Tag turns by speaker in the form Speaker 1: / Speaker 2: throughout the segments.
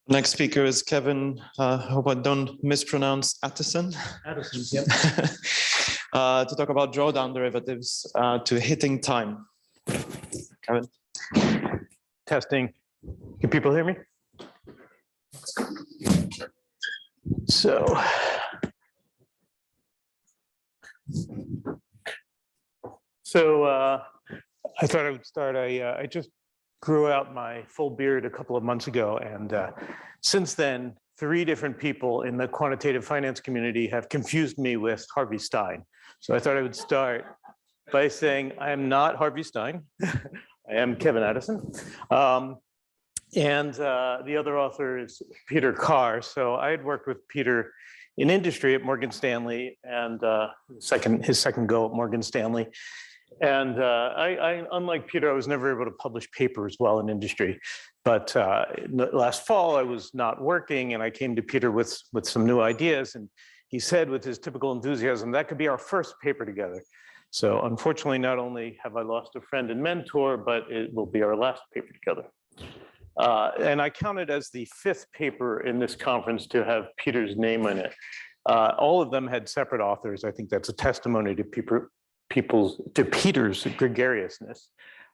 Speaker 1: Next speaker is Kevin. Hope I don't mispronounce Atteson.
Speaker 2: Atteson, yep.
Speaker 1: To talk about drawdown derivatives to hitting time. Kevin.
Speaker 2: Testing. Can people hear me? So, I thought I would start. I just grew out my full beard a couple of months ago, and since then, 3 different people in the quantitative finance community have confused me with Harvey Stein. So I thought I would start by saying I am not Harvey Stein. I am Kevin Atteson. And the other author is Peter Carr. So I had worked with Peter in industry at Morgan Stanley, and his second go at Morgan Stanley. And unlike Peter, I was never able to publish papers well in industry. But last fall, I was not working, and I came to Peter with some new ideas. And he said, with his typical enthusiasm, that could be our first paper together. So unfortunately, not only have I lost a friend and mentor, but it will be our last paper together. And I count it as the 5th paper in this conference to have Peter's name in it. All of them had separate authors. I think that's a testimony to Peter's gregariousness.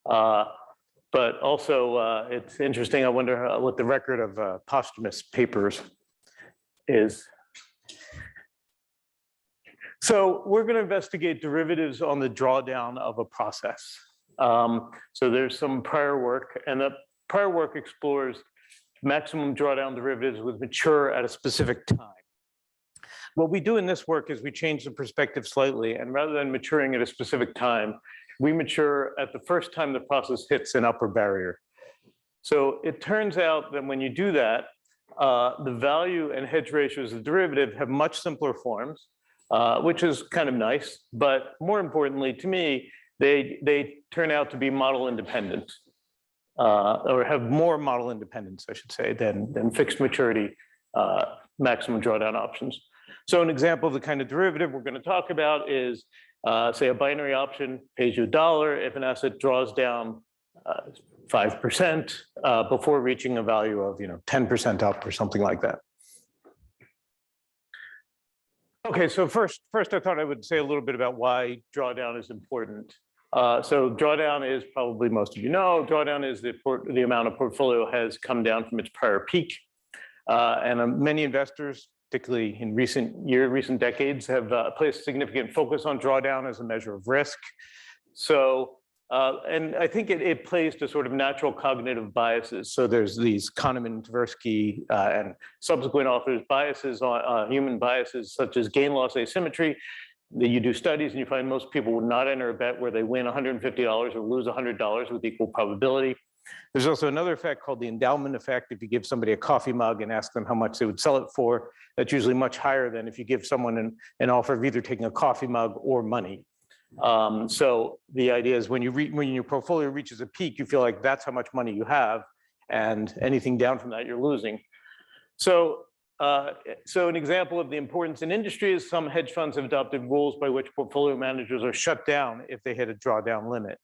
Speaker 2: But also, it's interesting. I wonder what the record of posthumous papers is. So we're going to investigate derivatives on the drawdown of a process. So there's some prior work, and the prior work explores maximum drawdown derivatives which mature at a specific time. What we do in this work is we change the perspective slightly, and rather than maturing at a specific time, we mature at the first time the process hits an upper barrier. So it turns out that when you do that, the value and hedge ratios of the derivative have much simpler forms, which is kind of nice, but more importantly to me, they turn out to be model independent, or have more model independence, I should say, than fixed maturity maximum drawdown options. So an example of the kind of derivative we're going to talk about is, say, a binary option pays you $1 if an asset draws down 5% before reaching a value of 10% up or something like that. Okay, so first I thought I would say a little bit about why drawdown is important. So drawdown is, probably most of you know, drawdown is the amount a portfolio has come down from its prior peak. And many investors, particularly in recent decades, have placed significant focus on drawdown as a measure of risk. So, and I think it plays to sort of natural cognitive biases. So there's these Kahneman, Tversky, and subsequent authors' biases on human biases, such as gain-loss asymmetry, that you do studies and you find most people would not enter a bet where they win $150 or lose $100 with equal probability. There's also another effect called the endowment effect. If you give somebody a coffee mug and ask them how much they would sell it for, that's usually much higher than if you give someone an offer of either taking a coffee mug or money. So the idea is when your portfolio reaches a peak, you feel like that's how much money you have, and anything down from that you're losing. So an example of the importance in industry is some hedge funds have adopted rules by which portfolio managers are shut down if they hit a drawdown limit.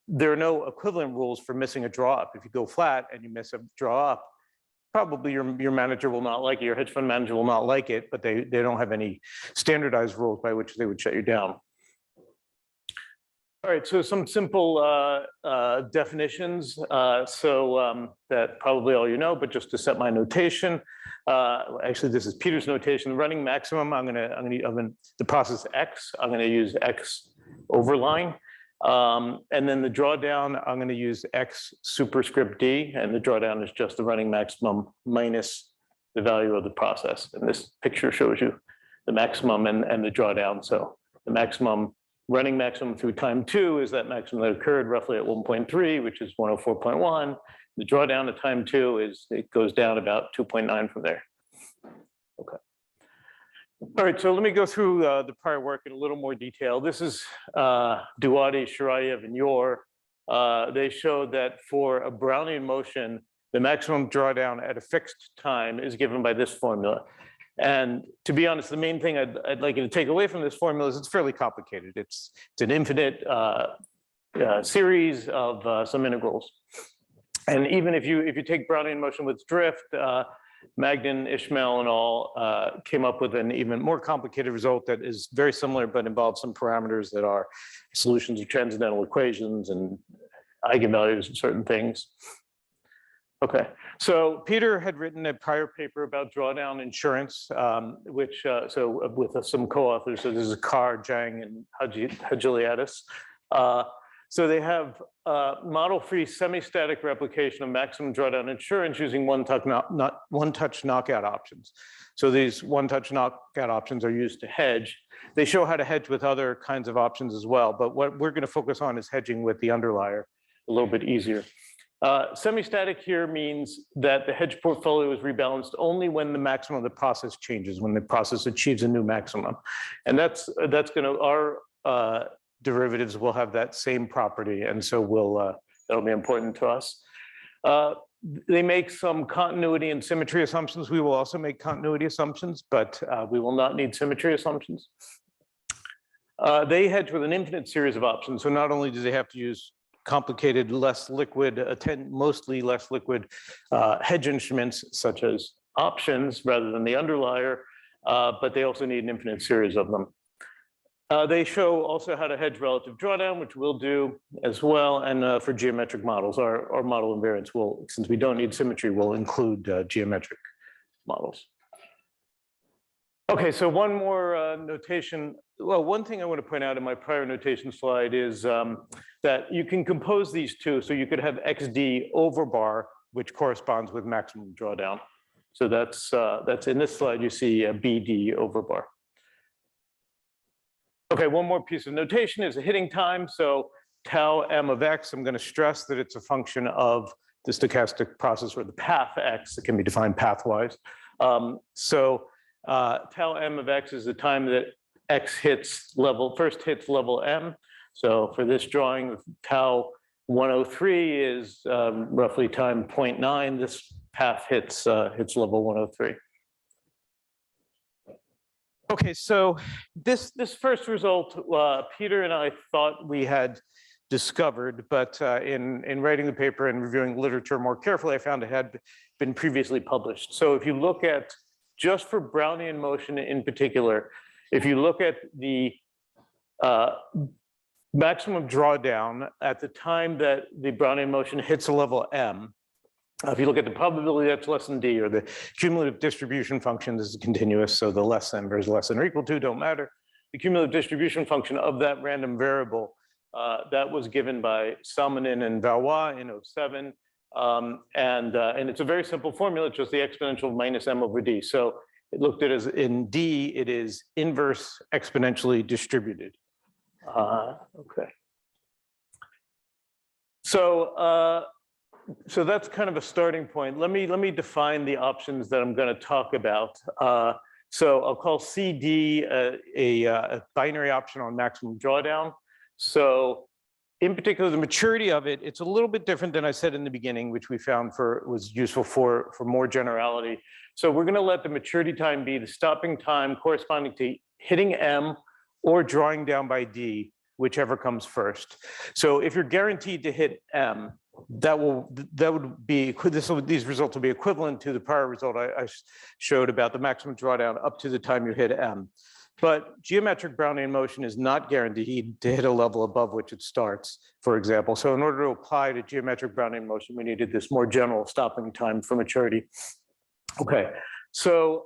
Speaker 2: There are no equivalent rules for missing a draw up. If you go flat and you miss a draw up, probably your manager will not like it, your hedge fund manager will not like it, but they don't have any standardized rules by which they would shut you down. All right, so some simple definitions. That probably all you know, but just to set my notation. Actually, this is Peter's notation. The running maximum, the process X, I'm gonna use X overline. And then the drawdown, I'm going to use X superscript D, and the drawdown is just the running maximum minus the value of the process. And this picture shows you the maximum and the drawdown. So the maximum, running maximum through time 2 is that maximum that occurred roughly at 1.3, which is 104.1. The drawdown at time 2 it goes down about 2.9 from there. Okay. All right, so let me go through the prior work in a little more detail. This is Duwadi, Shirayev, and Yor. They showed that for a Brownian motion, the maximum drawdown at a fixed time is given by this formula. And to be honest, the main thing I'd like you to take away from this formula is it's fairly complicated. It's an infinite series of some integrals. And even if you take Brownian motion with drift, Magnin, Ishmael, and all came up with an even more complicated result that is very similar, but involves some parameters that are solutions of transcendental equations and eigenvalues of certain things. Okay, so Peter had written a prior paper about drawdown insurance, with some co-authors. So this is Carr, Zhang, and Hadjiliadis. So they have model-free semi-static replication of maximum drawdown insurance using one-touch knockout options. So these one-touch knockout options are used to hedge. They show how to hedge with other kinds of options as well, but what we're going to focus on is hedging with the underlier a little bit easier. Semi-static here means that the hedge portfolio is rebalanced only when the maximum of the process changes, when the process achieves a new maximum. And that's going to, our derivatives will have that same property. And so that'll be important to us. They make some continuity and symmetry assumptions. We will also make continuity assumptions, but we will not need symmetry assumptions. They hedge with an infinite series of options. So not only do they have to use complicated, less liquid, mostly less liquid hedge instruments, such as options rather than the underlier, but they also need an infinite series of them. They show also how to hedge relative drawdown, which we'll do as well. And for geometric models, our model invariance will, since we don't need symmetry, will include geometric models. Okay, so one more notation. Well, one thing I want to point out in my prior notation slide is that you can compose these two. So you could have XD over bar, which corresponds with maximum drawdown. So that's in this slide, you see a BD over bar. Okay, one more piece of notation is a hitting time. So tau m of x, I'm going to stress that it's a function of the stochastic process or the path x. It can be defined pathwise. Tau m of x is the time that x first hits level m. So for this drawing, tau 103 is roughly time 0.9. This path hits level 103. Okay, so this first result, Peter and I thought we had discovered, but in writing the paper and reviewing literature more carefully, I found it had been previously published. So if you look at, just for Brownian motion in particular, if you look at the maximum drawdown at the time that the Brownian motion hits a level m, if you look at the probability that's less than d, or the cumulative distribution function, this is continuous, so the less than versus less than or equal to don't matter. The cumulative distribution function of that random variable that was given by Salmonin and Valois in 2007. And it's a very simple formula, it's just the exponential minus m over d. So it looked at as in d, it is inverse exponentially distributed. Okay. So that's kind of a starting point. Let me define the options that I'm going to talk about. So I'll call CD a binary option on maximum drawdown. So in particular, the maturity of it, it's a little bit different than I said in the beginning, which we found was useful for more generality. So we're going to let the maturity time be the stopping time corresponding to hitting M or drawing down by D, whichever comes first. So if you're guaranteed to hit M, these results will be equivalent to the prior result I showed about the maximum drawdown up to the time you hit M. But geometric Brownian motion is not guaranteed to hit a level above which it starts, for example. So in order to apply to geometric Brownian motion, we needed this more general stopping time for maturity. Okay, so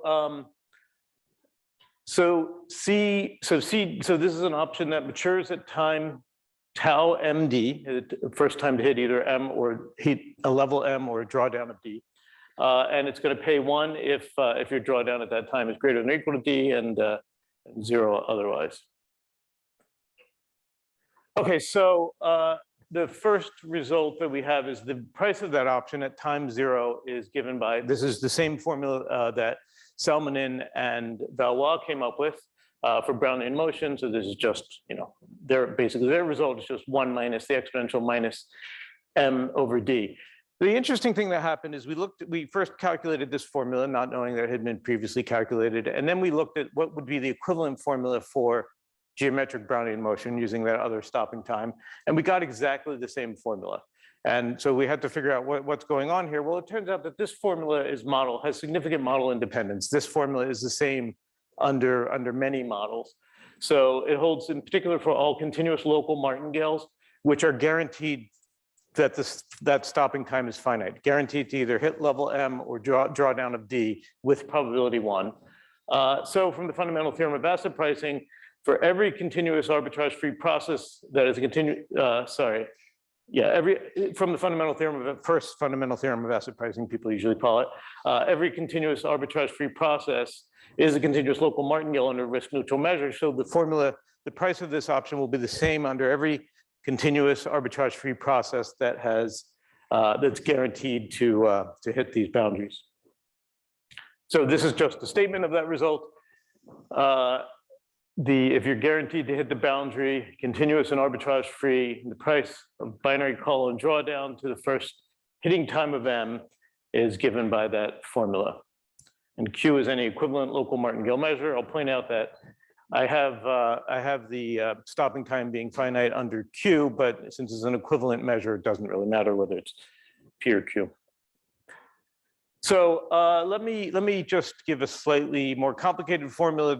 Speaker 2: this is an option that matures at time tau MD, first time to hit either M or hit a level M or a drawdown of D. And it's going to pay 1 if your drawdown at that time is greater than or equal to D, and 0 otherwise. Okay, so the first result that we have is the price of that option at time 0 is given by, this is the same formula that Salmonin and Valois came up with for Brownian motion. So this is just, their result is just 1 minus the exponential minus M over D. The interesting thing that happened is we first calculated this formula, not knowing that it had been previously calculated. And then we looked at what would be the equivalent formula for geometric Brownian motion using that other stopping time. And we got exactly the same formula. And so we had to figure out what's going on here. Well, it turns out that this formula has significant model independence. This formula is the same under many models. So it holds in particular for all continuous local martingales, which are guaranteed that that stopping time is finite, guaranteed to either hit level M or drawdown of D with probability 1. So from the fundamental theorem of asset pricing, for every continuous arbitrage-free process that is from the fundamental theorem of first fundamental theorem of asset pricing, people usually call it, every continuous arbitrage-free process is a continuous local martingale under risk neutral measure. So the formula, the price of this option will be the same under every continuous arbitrage-free process that has that's guaranteed to hit these boundaries. So this is just a statement of that result. If you're guaranteed to hit the boundary, continuous and arbitrage free, the price of binary call and drawdown to the first hitting time of M is given by that formula. And Q is any equivalent local martingale measure. I'll point out that I have the stopping time being finite under Q, but since it's an equivalent measure, it doesn't really matter whether it's P or Q. So let me just give a slightly more complicated formula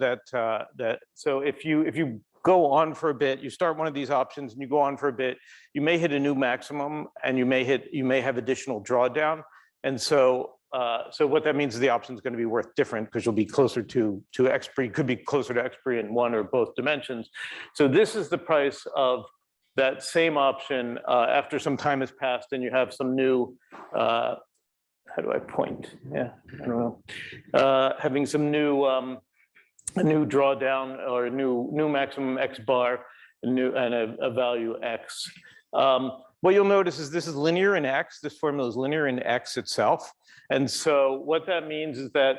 Speaker 2: so if you go on for a bit, you start one of these options and you go on for a bit, you may hit a new maximum and you may have additional drawdown. And so what that means is the option is going to be worth different because you'll be closer to expiry, could be closer to expiry in one or both dimensions. So this is the price of that same option after some time has passed and you have some new how do I point? Yeah, I don't know. Having some new a new drawdown or a new maximum X bar, and a value X. What you'll notice is this is linear in X. This formula is linear in X itself. And so what that means is that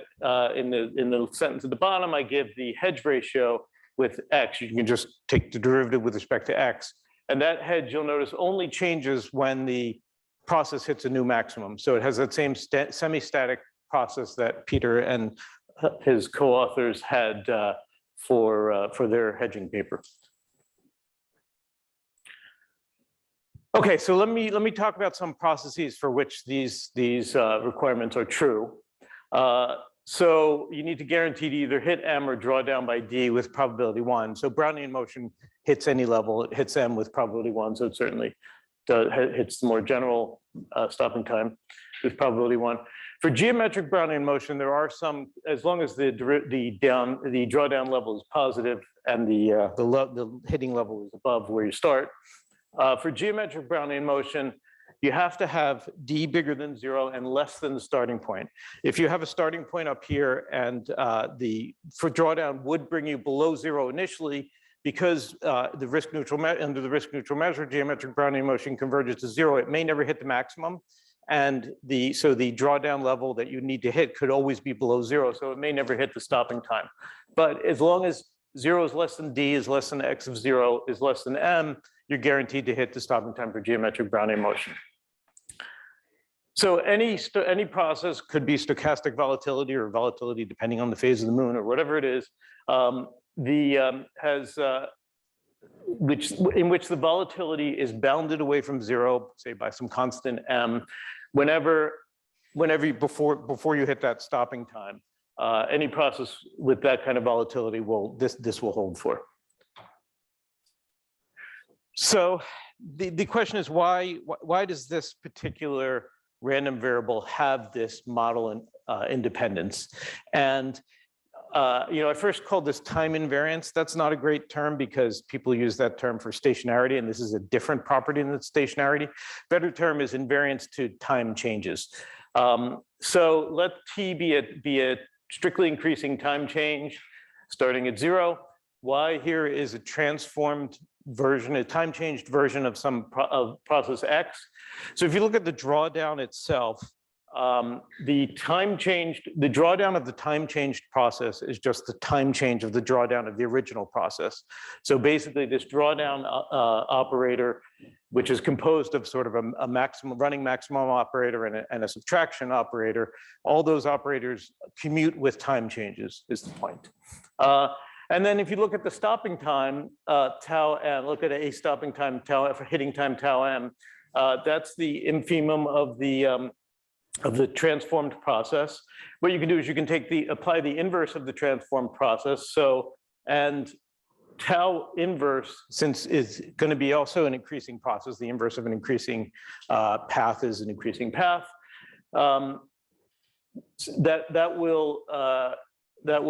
Speaker 2: in the sentence at the bottom, I give the hedge ratio with X. You can just take the derivative with respect to X. And that hedge, you'll notice, only changes when the process hits a new maximum. So it has that same semi-static process that Peter and his co-authors had for their hedging paper. Okay, so let me talk about some processes for which these requirements are true. So you need to guarantee to either hit M or draw down by D with probability 1. So Brownian motion hits any level, it hits M with probability 1, so it certainly hits the more general stopping time with probability 1. For geometric Brownian motion, there are some, as long as the drawdown level is positive and the hitting level is above where you start. For geometric Brownian motion, you have to have D bigger than 0 and less than the starting point. If you have a starting point up here and for drawdown would bring you below 0 initially, because under the risk neutral measure, geometric Brownian motion converges to 0, it may never hit the maximum. And so the drawdown level that you need to hit could always be below 0, so it may never hit the stopping time. But as long as 0 is less than D is less than X of 0 is less than M, you're guaranteed to hit the stopping time for geometric Brownian motion. So any process could be stochastic volatility or volatility depending on the phase of the moon or whatever it is, in which the volatility is bounded away from 0, say by some constant M, before you hit that stopping time. Any process with that kind of volatility this will hold for. So the question is why does this particular random variable have this model independence? And I first called this time invariance. That's not a great term because people use that term for stationarity, and this is a different property than stationarity. Better term is invariance to time changes. So let T be a strictly increasing time change starting at 0. Y here is a transformed version, a time changed version of of process X. So if you look at the drawdown itself, the drawdown of the time changed process is just the time change of the drawdown of the original process. So basically this drawdown operator, which is composed of sort of a running maximum operator and a subtraction operator, all those operators commute with time changes is the point. And then if you look at the stopping time, tau m, look at a stopping time tau for hitting time tau m, That's the infimum of the transformed process. What you can do is you can apply the inverse of the transformed process. So, and tau inverse, since is going to be also an increasing process, the inverse of an increasing path is an increasing path. That will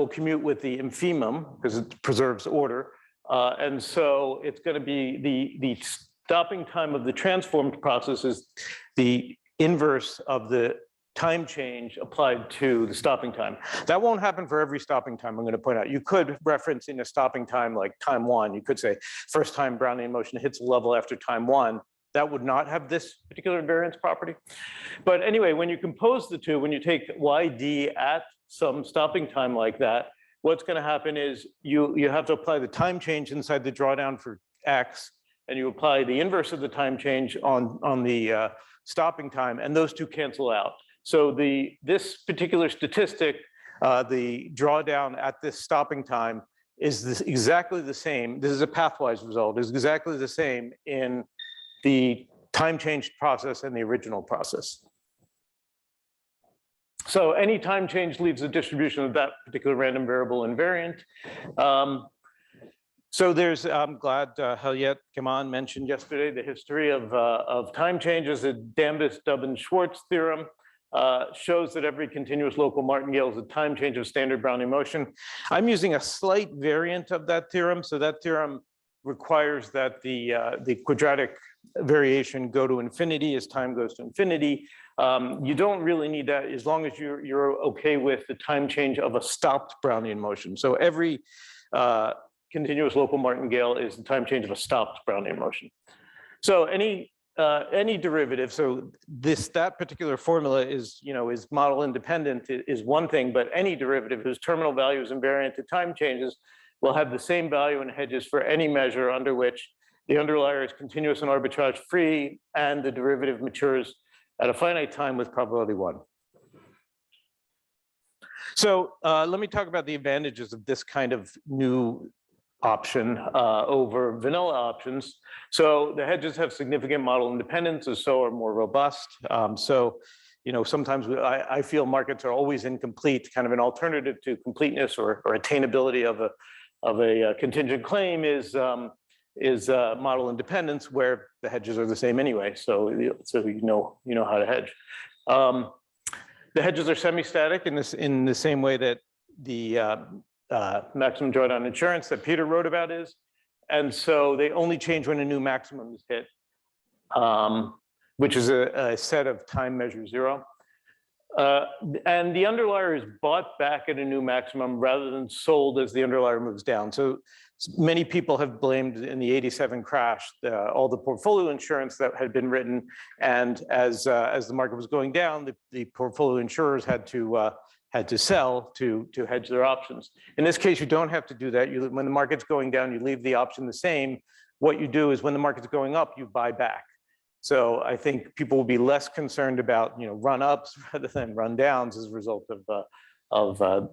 Speaker 2: commute with the infimum because it preserves order. And so it's going to be the stopping time of the transformed process is the inverse of the time change applied to the stopping time. That won't happen for every stopping time, I'm going to point out. You could reference in a stopping time like time 1, you could say first time Brownian motion hits a level after time 1. That would not have this particular invariance property. But anyway, when you compose the two, when you take yd at some stopping time like that, what's going to happen is you have to apply the time change inside the drawdown for x, and you apply the inverse of the time change on the stopping time, and those two cancel out. So this particular statistic, the drawdown at this stopping time is exactly the same. This is a pathwise result, is exactly the same in the time changed process and the original process. So any time change leaves the distribution of that particular random variable invariant. So there's, I'm glad Helyet Keman mentioned yesterday the history of time changes. The Dambis-Dubbin-Schwartz theorem shows that every continuous local martingale is a time change of standard Brownian motion. I'm using a slight variant of that theorem. So that theorem requires that the quadratic variation go to infinity as time goes to infinity. You don't really need that as long as you're okay with the time change of a stopped Brownian motion. So every continuous local martingale is the time change of a stopped Brownian motion. So any derivative, so that particular formula is model independent is one thing, but any derivative whose terminal value is invariant to time changes will have the same value in hedges for any measure under which the underlier is continuous and arbitrage free, and the derivative matures at a finite time with probability 1. So let me talk about the advantages of this kind of new option over vanilla options. So the hedges have significant model independence, and so are more robust. Sometimes I feel markets are always incomplete. Kind of an alternative to completeness or attainability of a contingent claim is model independence, where the hedges are the same anyway. So you know how to hedge. The hedges are semi-static in the same way that the maximum drawdown insurance that Peter wrote about is, and so they only change when a new maximum is hit, which is a set of time measure 0. And the underlier is bought back at a new maximum rather than sold as the underlier moves down. So many people have blamed in the '87 crash all the portfolio insurance that had been written, and as the market was going down, the portfolio insurers had to sell to hedge their options. In this case, you don't have to do that. When the market's going down, you leave the option the same. What you do is when the market's going up, you buy back. So I think people will be less concerned about run-ups rather than run-downs as a result of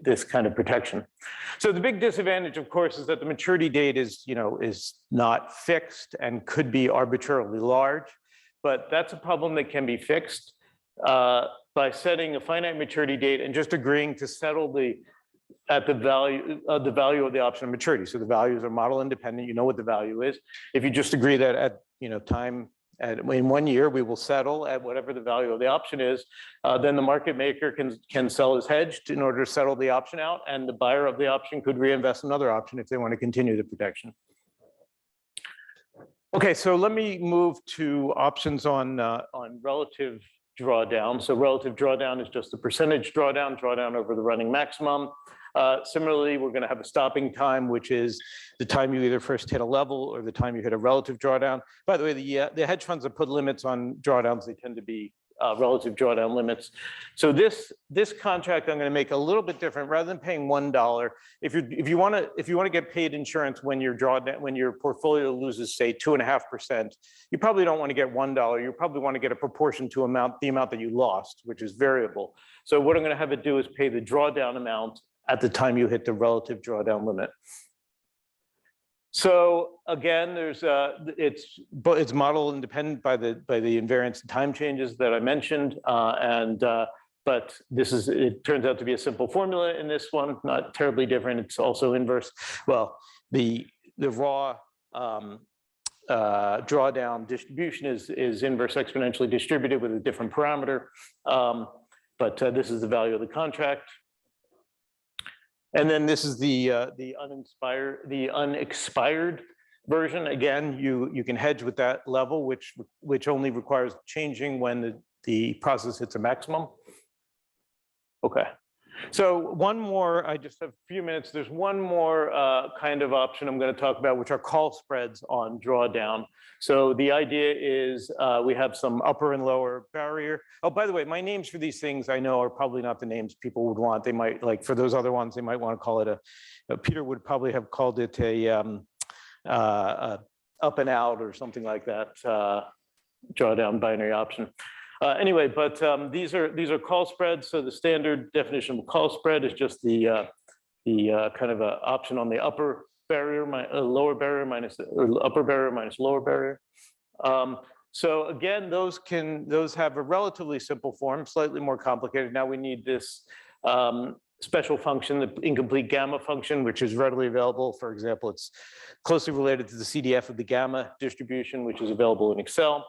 Speaker 2: this kind of protection. So the big disadvantage, of course, is that the maturity date is not fixed and could be arbitrarily large, but that's a problem that can be fixed by setting a finite maturity date and just agreeing to settle at the value of the option of maturity. So the values are model independent. You know what the value is. If you just agree that at in 1 year we will settle at whatever the value of the option is, then the market maker can sell as hedged in order to settle the option out, and the buyer of the option could reinvest another option if they want to continue the protection. Okay, so let me move to options on relative drawdown. So relative drawdown is just the percentage drawdown over the running maximum. Similarly, we're going to have a stopping time, which is the time you either first hit a level or the time you hit a relative drawdown. By the way, the hedge funds that put limits on drawdowns, they tend to be relative drawdown limits. So this contract I'm going to make a little bit different. Rather than paying $1, if you want to get paid insurance when your portfolio loses, say, 2.5%, you probably don't want to get $1. You probably want to get a proportion to the amount that you lost, which is variable. So what I'm going to have it do is pay the drawdown amount at the time you hit the relative drawdown limit. So again, it's model independent by the invariance and time changes that I mentioned, but it turns out to be a simple formula in this one, not terribly different. It's also inverse. Well, the raw drawdown distribution is inverse exponentially distributed with a different parameter, but this is the value of the contract. And then this is the unexpired version. Again, you can hedge with that level, which only requires changing when the process hits a maximum. Okay. So one more, I just have a few minutes. There's one more kind of option I'm going to talk about, which are call spreads on drawdown. So the idea is we have some upper and lower barrier. Oh, by the way, my names for these things I know are probably not the names people would want. They might, like for those other ones, they might want to call it Peter would probably have called it a up and out or something like that, drawdown binary option. Anyway, but these are call spreads. So the standard definition of a call spread is just the kind of a option on the upper barrier, lower barrier minus, or upper barrier minus lower barrier. So again, those have a relatively simple form, slightly more complicated. Now we need this special function, the incomplete gamma function, which is readily available. For example, it's closely related to the CDF of the gamma distribution, which is available in Excel.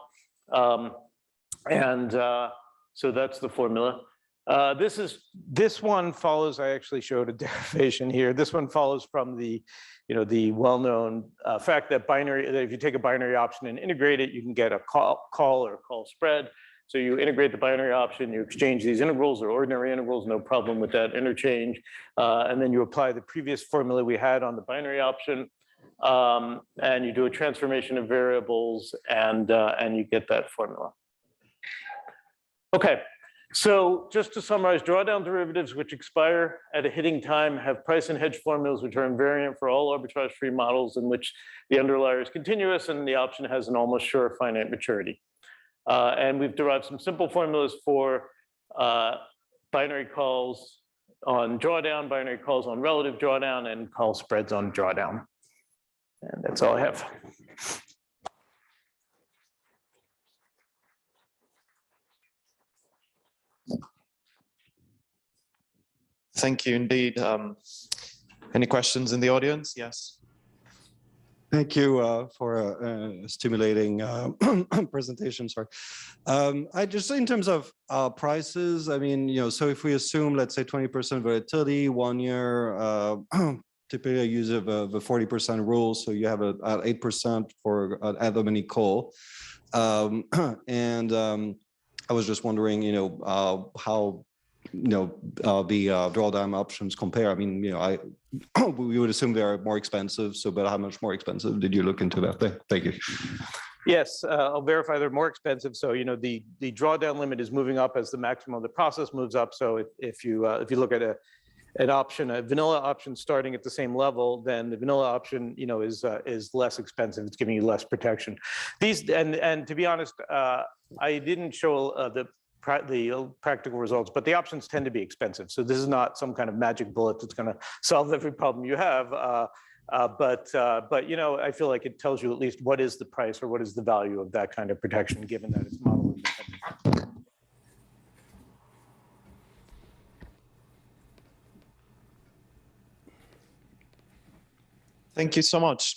Speaker 2: So that's the formula. This one follows, I actually showed a derivation here. This one follows from the well-known fact that if you take a binary option and integrate it, you can get a call or call spread. So you integrate the binary option, you exchange these integrals or ordinary integrals, no problem with that interchange. And then you apply the previous formula we had on the binary option, and you do a transformation of variables, and you get that formula. Okay, so just to summarize, drawdown derivatives which expire at a hitting time have price and hedge formulas which are invariant for all arbitrage-free models in which the underlier is continuous and the option has an almost sure finite maturity. And we've derived some simple formulas for binary calls on drawdown, binary calls on relative drawdown, and call spreads on drawdown. And that's all I have.
Speaker 1: Thank you indeed. Any questions in the audience? Yes.
Speaker 3: Thank you for a stimulating presentation. Sorry. I just, in terms of prices, I mean, so if we assume, let's say 20% volatility, 1 year, typically I use the 40% rule. So you have an 8% for at the many call. I was just wondering, how the drawdown options compare. I mean, we would assume they are more expensive. So, but how much more expensive? Did you look into that? Thank you.
Speaker 2: Yes, I'll verify they're more expensive. So, the drawdown limit is moving up as the maximum of the process moves up. So, if you look at an option, a vanilla option starting at the same level, then the vanilla option, is less expensive. It's giving you less protection. These and to be honest, I didn't show the practical results, but the options tend to be expensive. So this is not some kind of magic bullet that's going to solve every problem you have. But I feel like it tells you at least what is the price or what is the value of that kind of protection, given that it's model independent.
Speaker 1: Thank you so much.